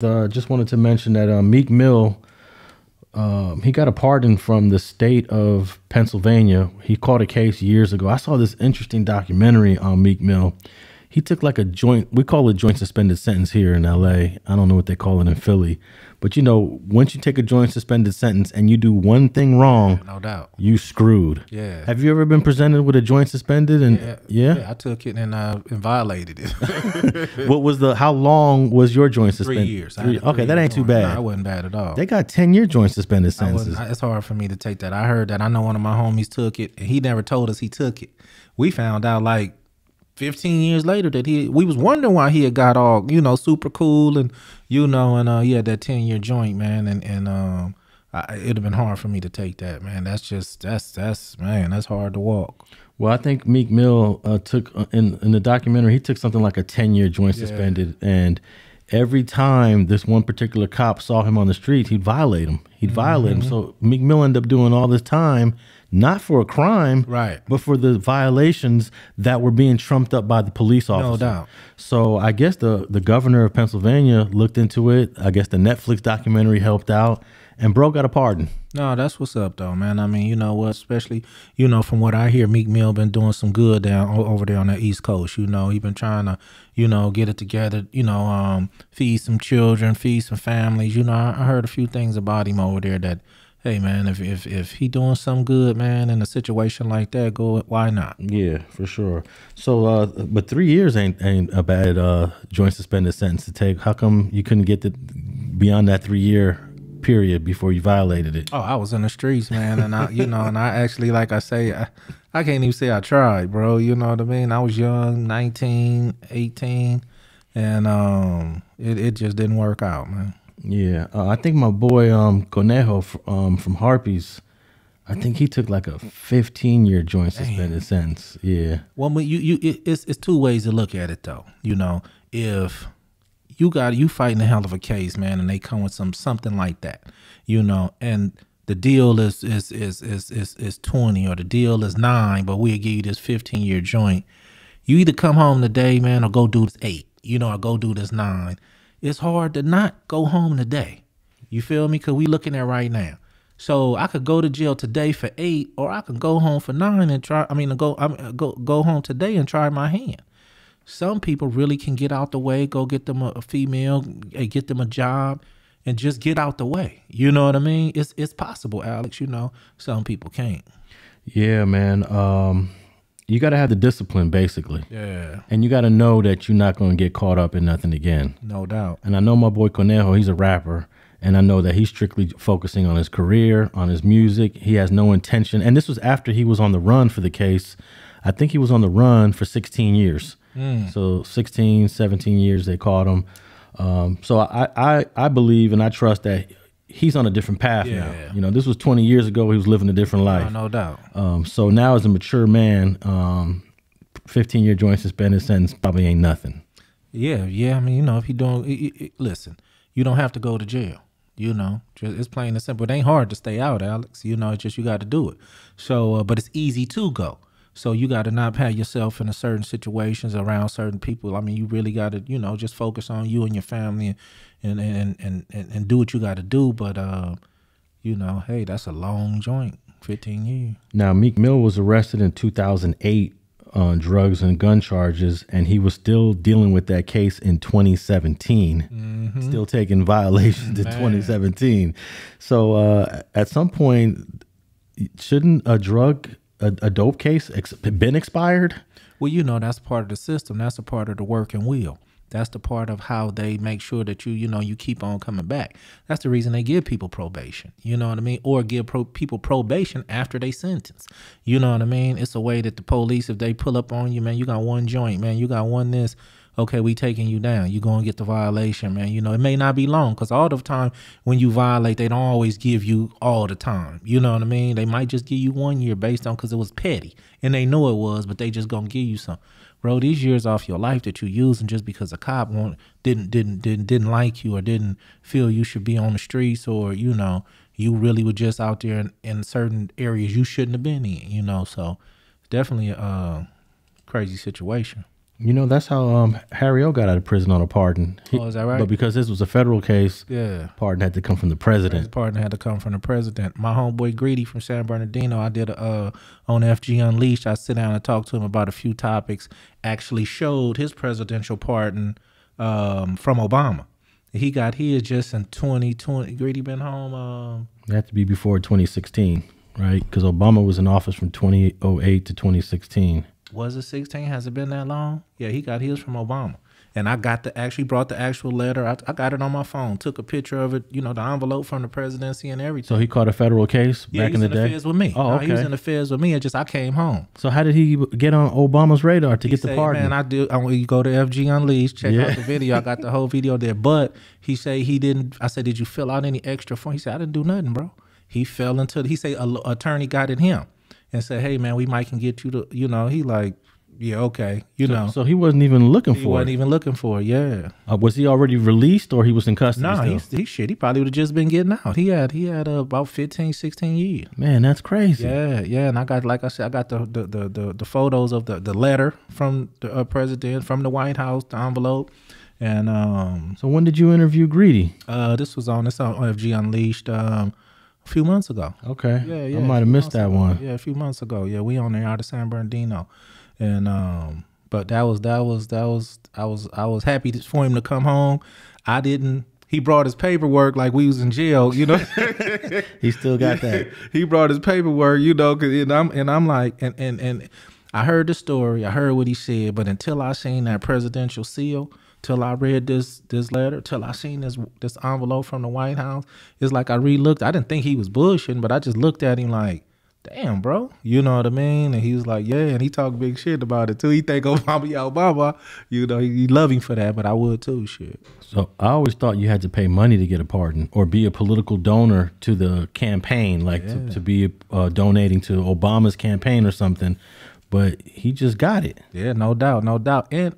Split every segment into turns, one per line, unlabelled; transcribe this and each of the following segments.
Just wanted to mention that Meek Mill, he got a pardon from the state of Pennsylvania. He caught a case years ago. I saw this interesting documentary on Meek Mill. He took like a joint, we call it joint suspended sentence here in LA. I don't know what they call it in Philly. But you know, once you take a joint suspended sentence and you do one thing wrong,
no doubt,
you screwed.
Yeah.
Have you ever been presented with a joint suspended? And
yeah, I took it and violated it.
What was how long was your joint suspended?
3 years.
Okay, that ain't too bad.
No, I wasn't bad at all.
They got 10-year joint suspended sentences.
It's hard for me to take that. I heard that. I know one of my homies took it, and he never told us he took it. We found out like 15 years later that we was wondering why he had got all, super cool and, he had that 10-year joint, man. And it'd have been hard for me to take that, man. That's hard to walk.
Well, I think Meek Mill took, in the documentary, he took something like a 10-year joint suspended. And every time this one particular cop saw him on the street, he'd violate him. So Meek Mill ended up doing all this time, not for a crime,
right,
but for the violations that were being trumped up by the police officer.
No doubt.
So I guess the governor of Pennsylvania looked into it. I guess the Netflix documentary helped out, and bro got a pardon.
No, that's what's up, though, man. I mean, you know what? Especially, from what I hear, Meek Mill been doing some good over there on the East Coast. He been trying to, get it together. Feed some children, feed some families. I heard a few things about him over there that, hey, man, if he doing something good, man, in a situation like that, why not?
Yeah, for sure. So, but 3 years ain't a bad joint suspended sentence to take. How come you couldn't get beyond that 3-year period before you violated it?
Oh, I was in the streets, man, and I actually, like I say, I can't even say I tried, bro. You know what I mean? I was young, 19, 18, and it just didn't work out, man.
Yeah, I think my boy Conejo from Harpies, I think he took like a 15-year joint suspended sentence. Yeah.
Well, it's two ways to look at it, though. If you fighting a hell of a case, man, and they come with something like that, and the deal is 20 or the deal is 9, but we'll give you this 15-year joint. You either come home today, man, or go do this 8, or go do this 9. It's hard to not go home today. You feel me? Because we looking at right now. So I could go to jail today for 8, or I can go home for 9 and go home today and try my hand. Some people really can get out the way, go get them a female, get them a job, and just get out the way. You know what I mean? It's possible, Alex. Some people can't.
Yeah, man. You got to have the discipline, basically.
Yeah.
And you got to know that you're not going to get caught up in nothing again.
No doubt.
And I know my boy Conejo, he's a rapper, and I know that he's strictly focusing on his career, on his music. He has no intention. And this was after he was on the run for the case. I think he was on the run for 16 years. So 16, 17 years they caught him. So I believe and I trust that he's on a different path now. This was 20 years ago. He was living a different life.
No doubt.
So now as a mature man, 15-year joint suspended sentence probably ain't nothing.
Yeah. I mean, if you don't, listen, you don't have to go to jail. It's plain and simple. It ain't hard to stay out, Alex. It's just you got to do it. So, but it's easy to go. So you got to not have yourself in a certain situations around certain people. I mean, you really got to, just focus on you and your family and do what you got to do. But, hey, that's a long joint, 15 years.
Now, Meek Mill was arrested in 2008 on drugs and gun charges, and he was still dealing with that case in 2017, still taking violations in 2017. So at some point, shouldn't a dope case been expired?
Well, that's part of the system. That's a part of the working wheel. That's the part of how they make sure that you keep on coming back. That's the reason they give people probation. You know what I mean? Or give people probation after they sentence. You know what I mean? It's a way that the police, if they pull up on you, man, you got one joint, man, you got one this. Okay, we taking you down. You going to get the violation, man. It may not be long because all the time when you violate, they don't always give you all the time. You know what I mean? They might just give you 1 year based on because it was petty. And they know it was, but they just going to give you some. Bro, these years off your life that you using just because a cop didn't like you or didn't feel you should be on the streets or, you really were just out there in certain areas you shouldn't have been in, So definitely a crazy situation.
You know, that's how Harry O got out of prison on a pardon.
Oh, is that right?
But because this was a federal case,
Yeah.
pardon had to come from the president.
His pardon had to come from the president. My homeboy Greedy from San Bernardino, I did on FG Unleashed. I sit down and talk to him about a few topics. Actually showed his presidential pardon from Obama. He got his just in 2020. Greedy been home.
It had to be before 2016, right? Because Obama was in office from 2008 to 2016.
Was it 16? Has it been that long? Yeah, he got his from Obama. And I brought the actual letter. I got it on my phone. Took a picture of it, you know, the envelope from the presidency and everything.
So he caught a federal case back in the day?
He was in the feds with me.
Oh, okay.
He was in the feds with me. I came home.
So how did he get on Obama's radar to get the pardon?
Man, you go to FG Unleashed, check out the video. I got the whole video there. But he said he didn't. I said, did you fill out any extra form? He said, I didn't do nothing, bro. He fell into he said an attorney got at him and said, hey, man, we might can get you to, you know, he like, yeah, okay,
So he wasn't even looking for it.
He wasn't even looking for it, yeah.
Was he already released or he was in custody
No,
still?
he probably would have just been getting out. He had about 15, 16 years.
Man, that's crazy.
Yeah, and I got, like I said, I got the photos of the letter from the president, from the White House, the envelope. And
so when did you interview Greedy?
This was on FG Unleashed a few months ago.
Okay.
Yeah.
I might have missed that one.
Yeah, a few months ago. Yeah, we on there out of San Bernardino. And but I was happy for him to come home. He brought his paperwork like we was in jail, you know.
He still got that.
He brought his paperwork, you know, and I'm like, and I heard the story, I heard what he said, but until I seen that presidential seal, till I read this letter, till I seen this envelope from the White House, it's like I re-looked. I didn't think he was bullshitting, but I just looked at him like, damn, bro, you know what I mean? And he was like, yeah, and he talked big shit about it too. He think Obama, you know, he love him for that, but I would too, shit.
So I always thought you had to pay money to get a pardon or be a political donor to the campaign, like to be donating to Obama's campaign or something. But he just got it.
Yeah, no doubt. And,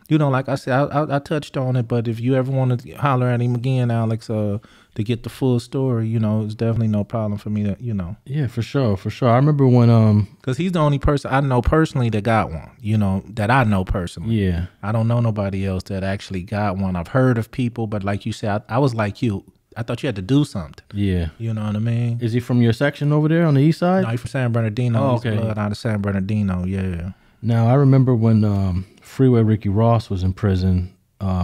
you know, like I said, I touched on it, but if you ever want to holler at him again, Alex, to get the full story, you know, it's definitely no problem for me to, you know.
Yeah, for sure. I remember when
because he's the only person I know personally that got one, you know, that I know personally.
Yeah.
I don't know nobody else that actually got one. I've heard of people, but like you said, I was like you. I thought you had to do something.
Yeah.
You know what I mean?
Is he from your section over there on the east side?
No, he's from San Bernardino.
Oh, okay.
He's blood out of San Bernardino, yeah.
Now, I remember when Freeway Ricky Ross was in prison,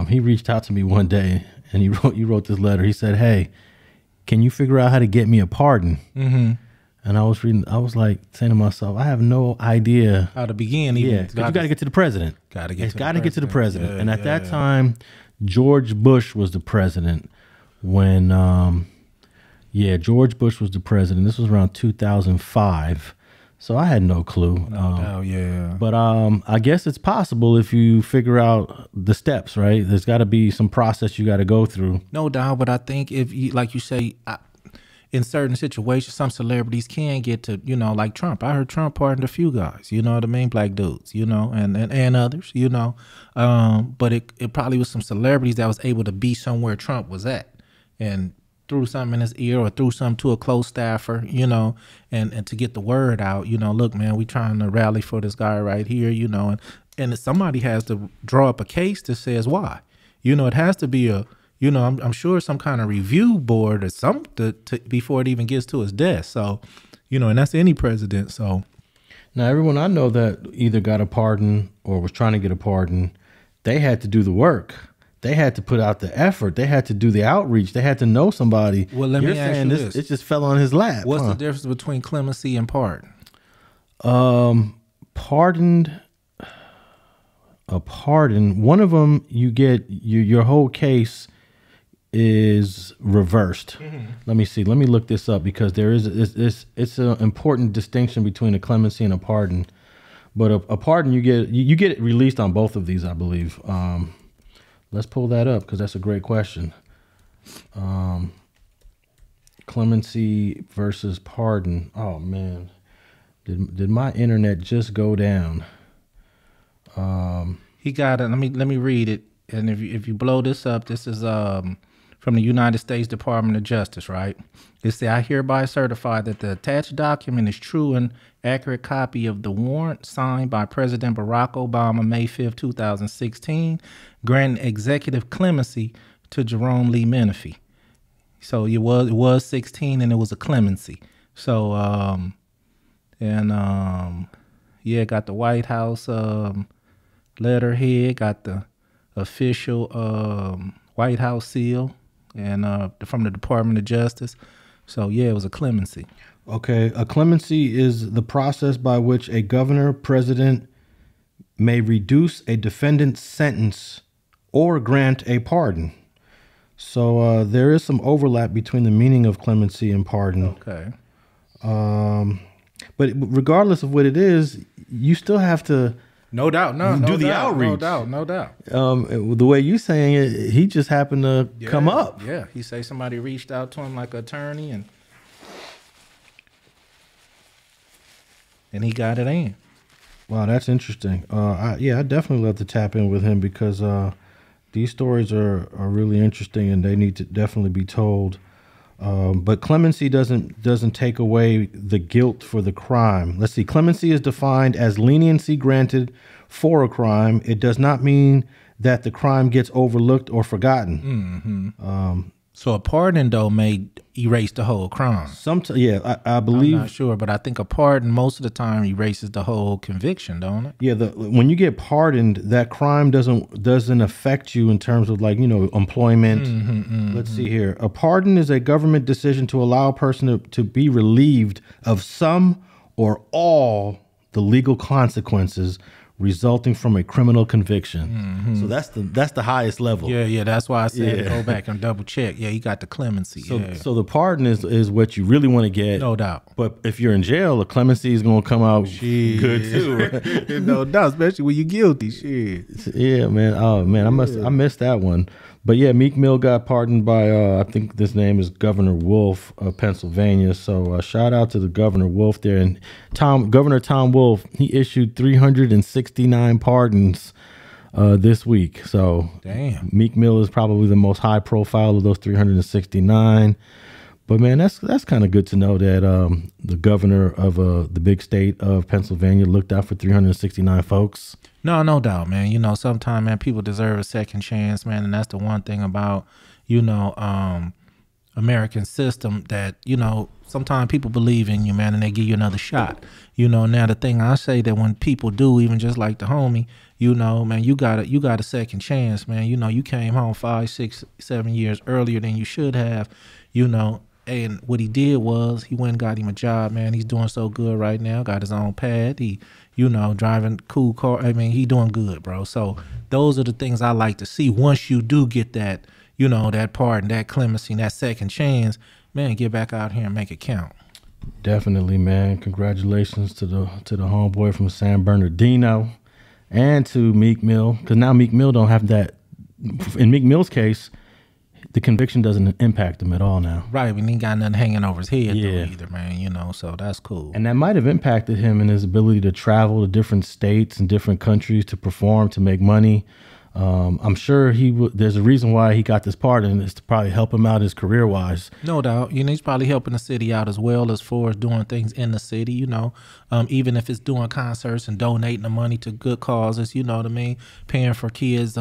he reached out to me one day and he wrote this letter. He said, hey, can you figure out how to get me a pardon?
Mm-hmm.
And I was like saying to myself, I have no idea
how to begin.
Yeah, because you got to get to the president.
Got to get
to the president.
Yeah,
and at that time, George Bush was the president. When George Bush was the president. This was around 2005, so I had no clue.
No doubt, yeah.
But I guess it's possible if you figure out the steps, right? There's got to be some process you got to go through.
No doubt, but I think if you, like you say, in certain situations, some celebrities can get to, you know, like Trump. I heard Trump pardoned a few guys, you know what I mean, black dudes, you know, and others, you know. But it probably was some celebrities that was able to be somewhere Trump was at. And threw something in his ear or threw something to a close staffer, you know, and to get the word out, you know, look, man, we trying to rally for this guy right here, you know, and somebody has to draw up a case that says why. You know, it has to be you know, I'm sure some kind of review board or something before it even gets to his desk. So, you know, and that's any president. So
now everyone I know that either got a pardon or was trying to get a pardon, they had to do the work. They had to put out the effort. They had to do the outreach. They had to know somebody.
Well, let me ask you this.
It just fell on his lap.
What's the difference between clemency and pardon?
A pardon, one of them you get, your whole case is reversed. Mm-hmm. Let me see. Let me look this up because there is it's an important distinction between a clemency and a pardon. But a pardon, you get it released on both of these, I believe. Let's pull that up because that's a great question. Clemency versus pardon. Oh man, did my internet just go down?
He got it. Let me read it. And if you blow this up, this is from the United States Department of Justice, right? It says, I hereby certify that the attached document is true and accurate copy of the warrant signed by President Barack Obama May 5th, 2016, granting executive clemency to Jerome Lee Menifee. So it was 16 and it was a clemency. So, yeah, got the White House letterhead, got the official White House seal, and from the Department of Justice. So yeah, it was a clemency.
Okay, a clemency is the process by which a governor, president may reduce a defendant's sentence or grant a pardon. So there is some overlap between the meaning of clemency and pardon.
Okay.
But regardless of what it is, you still have to
no doubt
do the outreach.
No doubt.
The way you saying it, he just happened to come up.
Yeah, he say somebody reached out to him like an attorney, and he got it in.
Wow, that's interesting. I definitely love to tap in with him because these stories are really interesting and they need to definitely be told. But clemency doesn't take away the guilt for the crime. Let's see. Clemency is defined as leniency granted for a crime. It does not mean that the crime gets overlooked or forgotten.
Mm-hmm. So a pardon, though, may erase the whole crime.
I believe.
I'm not sure, but I think a pardon most of the time erases the whole conviction, don't it?
Yeah, when you get pardoned, that crime doesn't affect you in terms of employment. Let's see here. A pardon is a government decision to allow a person to be relieved of some or all the legal consequences resulting from a criminal conviction. So that's the highest level.
Yeah, that's why I said go back and double check. Yeah, he got the clemency.
So the pardon is what you really want to get.
No doubt.
But if you're in jail, the clemency is going to come out good too. Right?
No doubt, especially when you're guilty. Shit.
Yeah, man. Oh man, I missed that one. But yeah, Meek Mill got pardoned by I think this name is Governor Wolf of Pennsylvania. So shout out to the Governor Wolf there. And Governor Tom Wolf, he issued 369 pardons this week. So
damn,
Meek Mill is probably the most high profile of those 369. But man, that's kind of good to know that the governor of the big state of Pennsylvania looked out for 369 folks.
No doubt, man. Sometimes, man, people deserve a second chance, man. And that's the one thing about, American system that, sometimes people believe in you, man, and they give you another shot. Now the thing I say that when people do, even just like the homie, man, you got a second chance, man. You came home 5, 6, 7 years earlier than you should have, and what he did was he went and got him a job, man. He's doing so good right now. Got his own pad. He, driving cool car. I mean, he doing good, bro. So those are the things I like to see. Once you do get that, that pardon, that clemency, that second chance, man, get back out here and make it count.
Definitely, man. Congratulations to the homeboy from San Bernardino and to Meek Mill. Because now Meek Mill don't have that. In Meek Mill's case, the conviction doesn't impact him at all now.
Right, we ain't got nothing hanging over his head though either, man, so that's cool.
And that might have impacted him in his ability to travel to different states and different countries to perform, to make money. I'm sure there's a reason why he got this pardon. It's to probably help him out his career-wise.
No doubt. He's probably helping the city out as well as far as doing things in the city, even if it's doing concerts and donating the money to good causes, you know what I mean? Paying for kids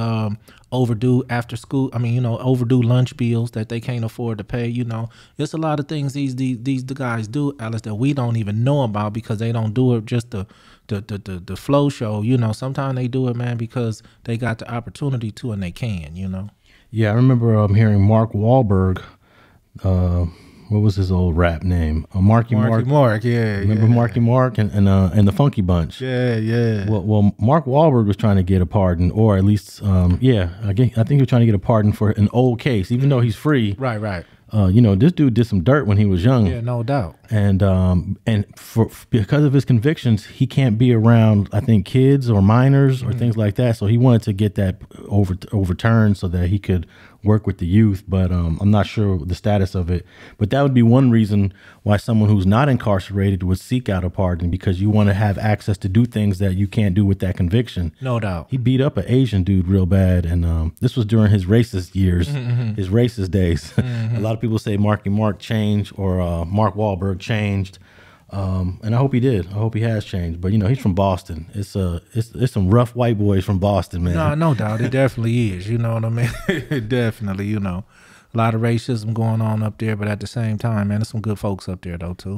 overdue after school, overdue lunch bills that they can't afford to pay, There's a lot of things these guys do, Alice, that we don't even know about because they don't do it just the flow show, Sometimes they do it, man, because they got the opportunity to and they can,
Yeah, I remember hearing Mark Wahlberg. What was his old rap name? Marky Mark.
Yeah.
Remember Marky Mark and the Funky Bunch?
Yeah.
Well, Mark Wahlberg was trying to get a pardon, or at least, I think he was trying to get a pardon for an old case, even though he's free.
Right.
This dude did some dirt when he was young.
Yeah, no doubt.
And because of his convictions, he can't be around, I think, kids or minors or things like that. So he wanted to get that overturned so that he could work with the youth, but I'm not sure the status of it. But that would be one reason why someone who's not incarcerated would seek out a pardon, because you want to have access to do things that you can't do with that conviction.
No doubt.
He beat up an Asian dude real bad, and this was during his racist years, his racist days. A lot of people say Marky Mark changed, or Mark Wahlberg changed. And I hope he did. I hope he has changed. But he's from Boston. It's some rough white boys from Boston, man.
No doubt. It definitely is. You know what I mean? It definitely, a lot of racism going on up there, but at the same time, man, there's some good folks up there though too.